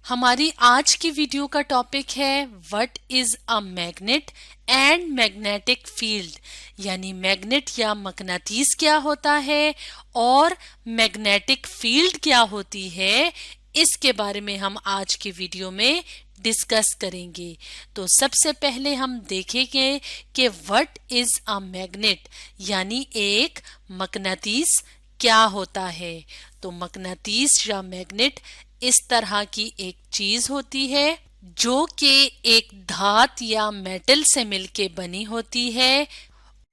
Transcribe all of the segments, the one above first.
हमारी आज की वीडियो का टॉपिक है what is a magnet and magnetic field, यानी मैग्नेट या मकनातीस क्या होता है और मैग्नेटिक फील्ड क्या होती है। इसके बारे में हम आज की वीडियो में डिस्कस करेंगे। तो सबसे पहले हम देखेंगे कि व्हाट इज अ मैग्नेट, यानी एक मकनातीस क्या होता है। तो मकनातीस या मैग्नेट इस तरह की एक चीज होती है जो कि एक धात या मेटल से मिलके बनी होती है।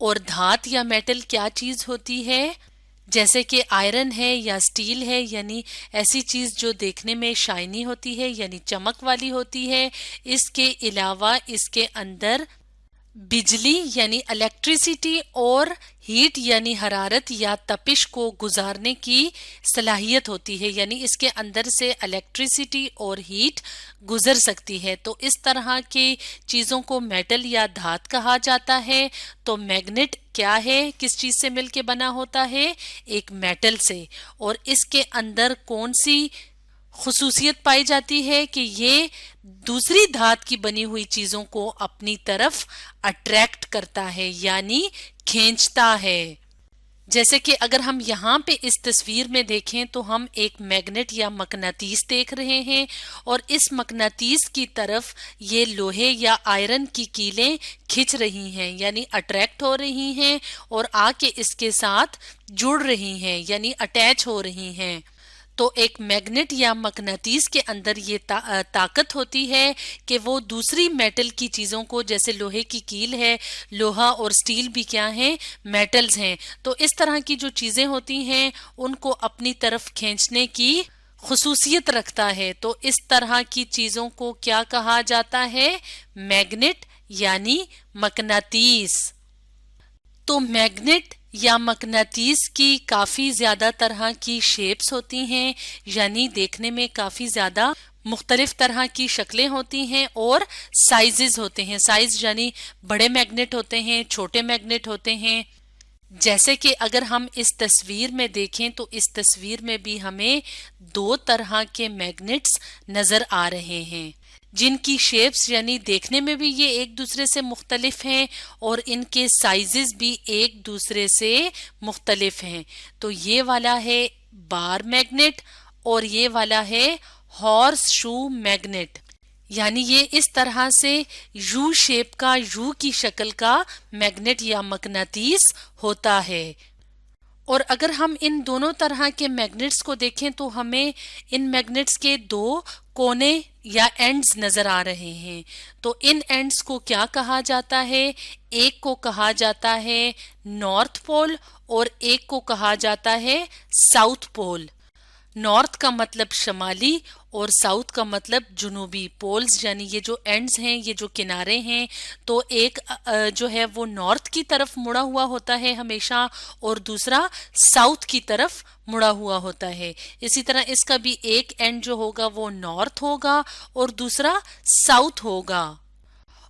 और धात या मेटल क्या चीज होती है? जैसे कि आयरन है या स्टील है, यानी ऐसी चीज जो देखने में शाइनी होती है यानी चमक वाली होती है। इसके अलावा इसके अंदर बिजली यानी इलेक्ट्रिसिटी और हीट यानी हरारत या तपिश को गुजारने की सलाहियत होती है, यानी इसके अंदर से इलेक्ट्रिसिटी और हीट गुजर सकती है। तो इस तरह की चीजों को मेटल या धात कहा जाता है। तो मैग्नेट क्या है, किस चीज से मिलके बना होता है? एक मेटल से। और इसके अंदर कौन सी खुसूसियत पाई जाती है कि ये दूसरी धात की बनी हुई चीजों को अपनी तरफ अट्रैक्ट करता है यानी खींचता है। जैसे कि अगर हम यहाँ पे इस तस्वीर में देखें तो हम एक मैग्नेट या मकनातीस देख रहे हैं और इस मकनातीस की तरफ ये लोहे या आयरन की कीलें खिंच रही हैं यानी अट्रैक्ट हो रही हैं और आके इसके साथ जुड़ रही हैं यानी अटैच हो रही हैं। तो एक मैग्नेट या मकनातीस के अंदर ये ताकत होती है कि वो दूसरी मेटल की चीजों को, जैसे लोहे की कील है, लोहा और स्टील भी क्या हैं? मेटल्स हैं। तो इस तरह की जो चीजें होती हैं उनको अपनी तरफ खींचने की खुसूसियत रखता है। तो इस तरह की चीजों को क्या कहा जाता है? मैग्नेट यानी मकनातीस। तो मैग्नेट या मकनातीस की काफी ज्यादा तरह की शेप्स होती हैं, यानी देखने में काफी ज्यादा मुख्तलिफ तरह की शक्लें होती हैं और साइजेस होते हैं। साइज यानी बड़े मैग्नेट होते हैं, छोटे मैग्नेट होते हैं। जैसे कि अगर हम इस तस्वीर में देखें तो इस तस्वीर में भी हमें दो तरह के मैग्नेट्स नजर आ रहे हैं जिनकी शेप्स यानी देखने में भी ये एक दूसरे से मुख्तलिफ हैं और इनके साइजेस भी एक दूसरे से मुख्तलिफ हैं। तो ये वाला है बार मैग्नेट और ये वाला है हॉर्स शू मैग्नेट, यानी ये इस तरह से यू शेप का, यू की शक्ल का मैग्नेट या मकनातीस होता है। और अगर हम इन दोनों तरह के मैग्नेट्स को देखें तो हमें इन मैग्नेट्स के दो कोने या एंड्स नजर आ रहे हैं। तो इन एंड्स को क्या कहा जाता है? एक को कहा जाता है नॉर्थ पोल और एक को कहा जाता है साउथ पोल। नॉर्थ का मतलब शमाली और साउथ का मतलब जुनूबी। पोल्स यानी ये जो एंड्स हैं, ये जो किनारे हैं, तो एक जो है वो नॉर्थ की तरफ मुड़ा हुआ होता है हमेशा और दूसरा साउथ की तरफ मुड़ा हुआ होता है। इसी तरह इसका भी एक एंड जो होगा वो नॉर्थ होगा और दूसरा साउथ होगा।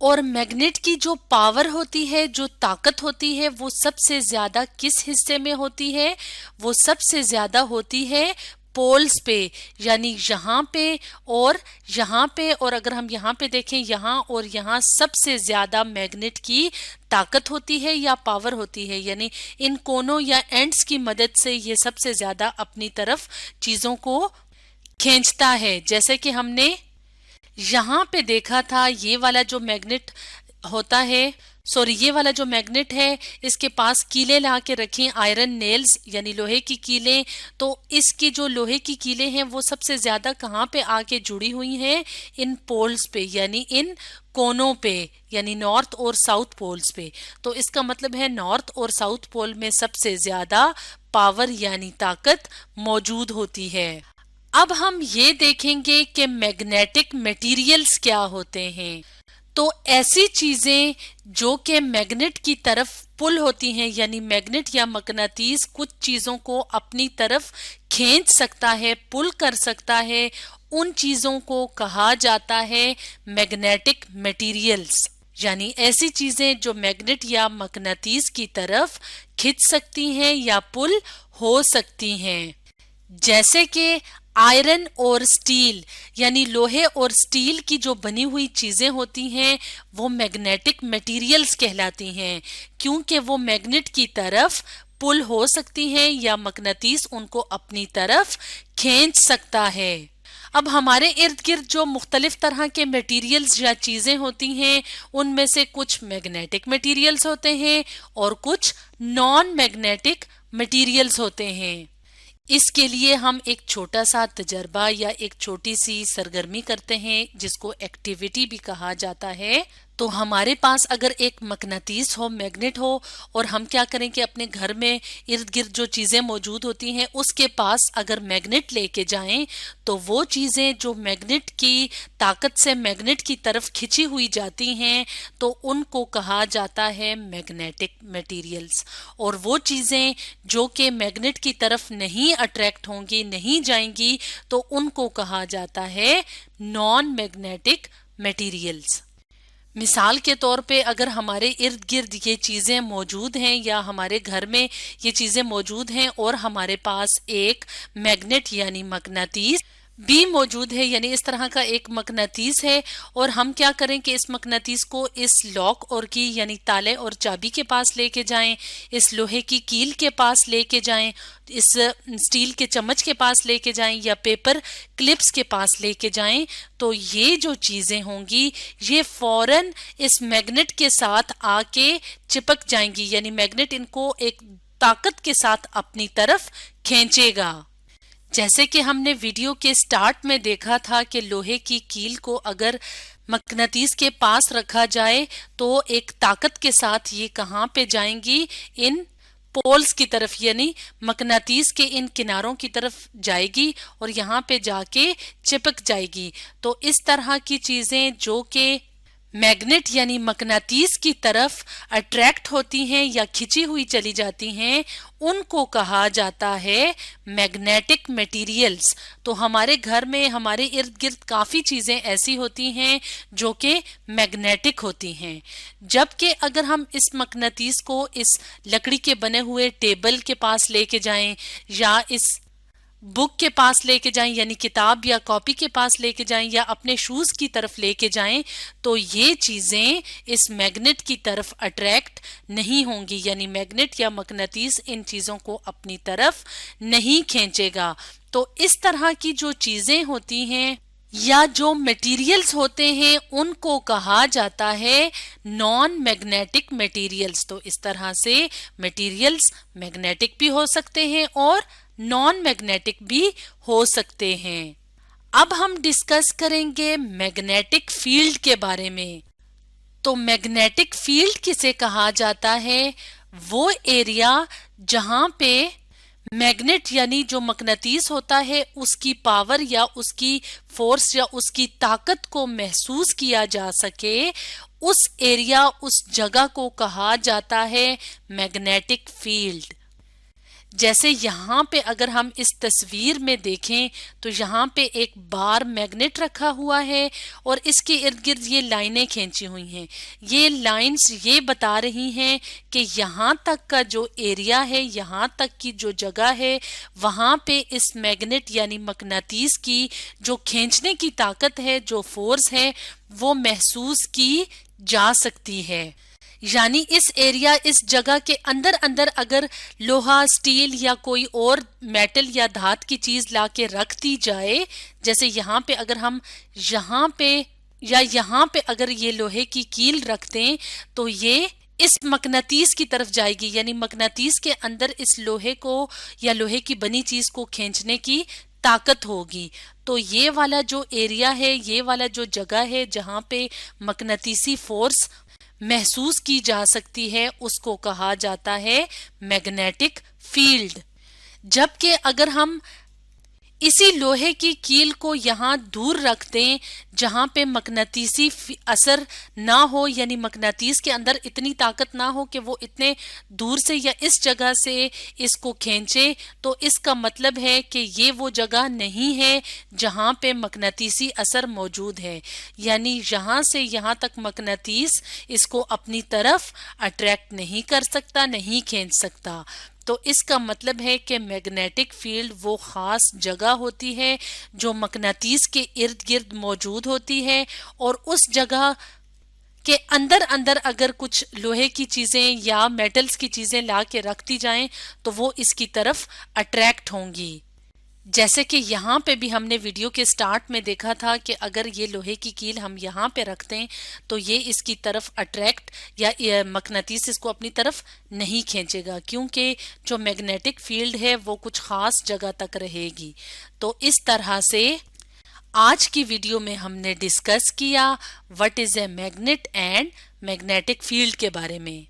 और मैग्नेट की जो पावर होती है, जो ताकत होती है, वो सबसे ज्यादा किस हिस्से में होती है? वो सबसे ज्यादा होती है पोल्स पे, यानी यहाँ पे और यहाँ पे। और अगर हम यहाँ पे देखें, यहाँ और यहाँ सबसे ज्यादा मैग्नेट की ताकत होती है या पावर होती है, यानी इन कोनों या एंड्स की मदद से ये सबसे ज्यादा अपनी तरफ चीजों को खींचता है। जैसे कि हमने यहाँ पे देखा था, ये वाला जो मैग्नेट होता है, ये वाला जो मैग्नेट है, इसके पास कीलें ला के रखें, आयरन नेल्स यानी लोहे की कीलें। तो इसकी जो लोहे की कीलें हैं वो सबसे ज्यादा कहाँ पे आके जुड़ी हुई हैं? इन पोल्स पे, यानी इन कोनों पे, यानी नॉर्थ और साउथ पोल्स पे। तो इसका मतलब है नॉर्थ और साउथ पोल में सबसे ज्यादा पावर यानी ताकत मौजूद होती है। अब हम ये देखेंगे कि मैग्नेटिक मटेरियल्स क्या होते हैं। तो ऐसी चीजें जो कि मैग्नेट की तरफ पुल होती हैं, यानी मैग्नेट या मकनातीस कुछ चीजों को अपनी तरफ खींच सकता है, पुल कर सकता है, उन चीजों को कहा जाता है मैग्नेटिक मटेरियल्स। यानी ऐसी चीजें जो मैग्नेट या मकनातीस की तरफ खिंच सकती हैं या पुल हो सकती हैं। जैसे कि आयरन और स्टील यानी लोहे और स्टील की जो बनी हुई चीजें होती हैं वो मैग्नेटिक मटेरियल्स कहलाती हैं, क्योंकि वो मैग्नेट की तरफ पुल हो सकती हैं या मकनातीस उनको अपनी तरफ खींच सकता है। अब हमारे इर्द गिर्द जो मुख्तलिफ तरह के मटेरियल्स या चीजें होती हैं उनमें से कुछ मैग्नेटिक मटेरियल्स होते हैं और कुछ नॉन मैग्नेटिक मटेरियल्स होते हैं। इसके लिए हम एक छोटा सा तजर्बा या एक छोटी सी सरगर्मी करते हैं जिसको एक्टिविटी भी कहा जाता है। तो हमारे पास अगर एक मकनातीस हो, मैग्नेट हो, और हम क्या करें कि अपने घर में इर्द गिर्द जो चीजें मौजूद होती हैं उसके पास अगर मैग्नेट लेके जाएं तो वो चीजें जो मैग्नेट की ताकत से मैग्नेट की तरफ खिंची हुई जाती हैं तो उनको कहा जाता है मैग्नेटिक मटेरियल्स, और वो चीजें जो कि मैग्नेट की तरफ नहीं अट्रैक्ट होंगी, नहीं जाएंगी, तो उनको कहा जाता है नॉन मैग्नेटिक मटेरियल्स। मिसाल के तौर पे अगर हमारे इर्द गिर्द ये चीजें मौजूद हैं या हमारे घर में ये चीजें मौजूद हैं और हमारे पास एक मैग्नेट यानी मकनातीस भी मौजूद है, यानी इस तरह का एक मकनातीस है, और हम क्या करें कि इस मकनातीस को इस लॉक और की यानी ताले और चाबी के पास लेके जाएं, इस लोहे की कील के पास लेके जाएं, इस स्टील के चम्मच के पास लेके जाएं या पेपर क्लिप्स के पास लेके जाएं, तो ये जो चीजें होंगी ये फौरन इस मैग्नेट के साथ आके चिपक जाएंगी, यानी मैग्नेट इनको एक ताकत के साथ अपनी तरफ खींचेगा। जैसे कि हमने वीडियो के स्टार्ट में देखा था कि लोहे की कील को अगर मकनातीस के पास रखा जाए तो एक ताकत के साथ ये कहाँ पे जाएंगी, इन पोल्स की तरफ, यानी मकनातीस के इन किनारों की तरफ जाएगी और यहाँ पे जाके चिपक जाएगी। तो इस तरह की चीजें जो कि मैग्नेट यानी मकनातीस की तरफ अट्रैक्ट होती हैं या खिंची हुई चली जाती हैं उनको कहा जाता है मैग्नेटिक मटेरियल्स। तो हमारे घर में हमारे इर्द गिर्द काफी चीजें ऐसी होती हैं जो कि मैग्नेटिक होती हैं, जबकि अगर हम इस मकनातीस को इस लकड़ी के बने हुए टेबल के पास लेके जाएं या इस बुक के पास लेके जाएं यानी किताब या कॉपी के पास लेके जाएं या अपने शूज की तरफ लेके जाएं तो ये चीजें इस मैग्नेट की तरफ अट्रैक्ट नहीं होंगी, यानी मैग्नेट या मकनातीस इन चीजों को अपनी तरफ नहीं खींचेगा। तो इस तरह की जो चीजें होती हैं या जो मटेरियल्स होते हैं उनको कहा जाता है नॉन मैग्नेटिक मटेरियल्स। तो इस तरह से मटेरियल्स मैग्नेटिक भी हो सकते हैं और नॉन मैग्नेटिक भी हो सकते हैं। अब हम डिस्कस करेंगे मैग्नेटिक फील्ड के बारे में। तो मैग्नेटिक फील्ड किसे कहा जाता है? वो एरिया जहां पे मैग्नेट यानी जो मकनातीस होता है उसकी पावर या उसकी फोर्स या उसकी ताकत को महसूस किया जा सके, उस एरिया उस जगह को कहा जाता है मैग्नेटिक फील्ड। जैसे यहाँ पे अगर हम इस तस्वीर में देखें तो यहाँ पे एक बार मैग्नेट रखा हुआ है और इसके इर्द गिर्द ये लाइनें खींची हुई हैं। ये लाइंस ये बता रही हैं कि यहाँ तक का जो एरिया है, यहाँ तक की जो जगह है, वहाँ पे इस मैग्नेट यानी मकनातीस की जो खींचने की ताकत है, जो फोर्स है, वो महसूस की जा सकती है। यानी इस एरिया, इस जगह के अंदर अंदर अगर लोहा, स्टील या कोई और मेटल या धात की चीज लाके रख दी जाए, जैसे यहाँ पे अगर हम यहाँ पे अगर ये लोहे की कील रख दें तो ये इस मकनातीस की तरफ जाएगी, यानी मकनातीस के अंदर इस लोहे को या लोहे की बनी चीज को खींचने की ताकत होगी। तो ये वाला जो एरिया है, ये वाला जो जगह है जहाँ पे मकनातीसी फोर्स महसूस की जा सकती है, उसको कहा जाता है मैग्नेटिक फील्ड। जबकि अगर हम इसी लोहे की कील को यहाँ दूर रख दें जहाँ पे मकनातीसी असर ना हो, यानी मकनातीस के अंदर इतनी ताकत ना हो कि वो इतने दूर से या इस जगह से इसको खींचे, तो इसका मतलब है कि ये वो जगह नहीं है जहाँ पे मकनातीसी असर मौजूद है, यानी यहाँ से यहाँ तक मकनातीस इसको अपनी तरफ अट्रैक्ट नहीं कर सकता, नहीं खींच सकता। تو اس کا مطلب ہے کہ میگنیٹک فیلڈ وہ خاص جگہ ہوتی ہے جو مقناطیس کے ارد گرد موجود ہوتی ہے، اور اس جگہ کہ اندر اگر کچھ لوہے کی چیزیں یا میٹلز کی چیزیں لا کے رکھ دی جائیں تو وہ اس کی طرف اٹریکٹ ہوں گی۔ جیسے کہ یہاں پہ بھی ہم نے ویڈیو کے سٹارٹ میں دیکھا تھا کہ اگر یہ لوہے کی کیل ہم یہاں پہ رکھ دیں تو یہ اس کی طرف اٹریکٹ یا مقناطیس اس کو اپنی طرف نہیں کھینچے گا، کیونکہ جو میگنیٹک فیلڈ ہے وہ کچھ خاص جگہ تک رہے گی۔ تو اس طرح سے آج کی ویڈیو میں ہم نے ڈسکس کیا what is a magnet and magnetic field کے بارے میں۔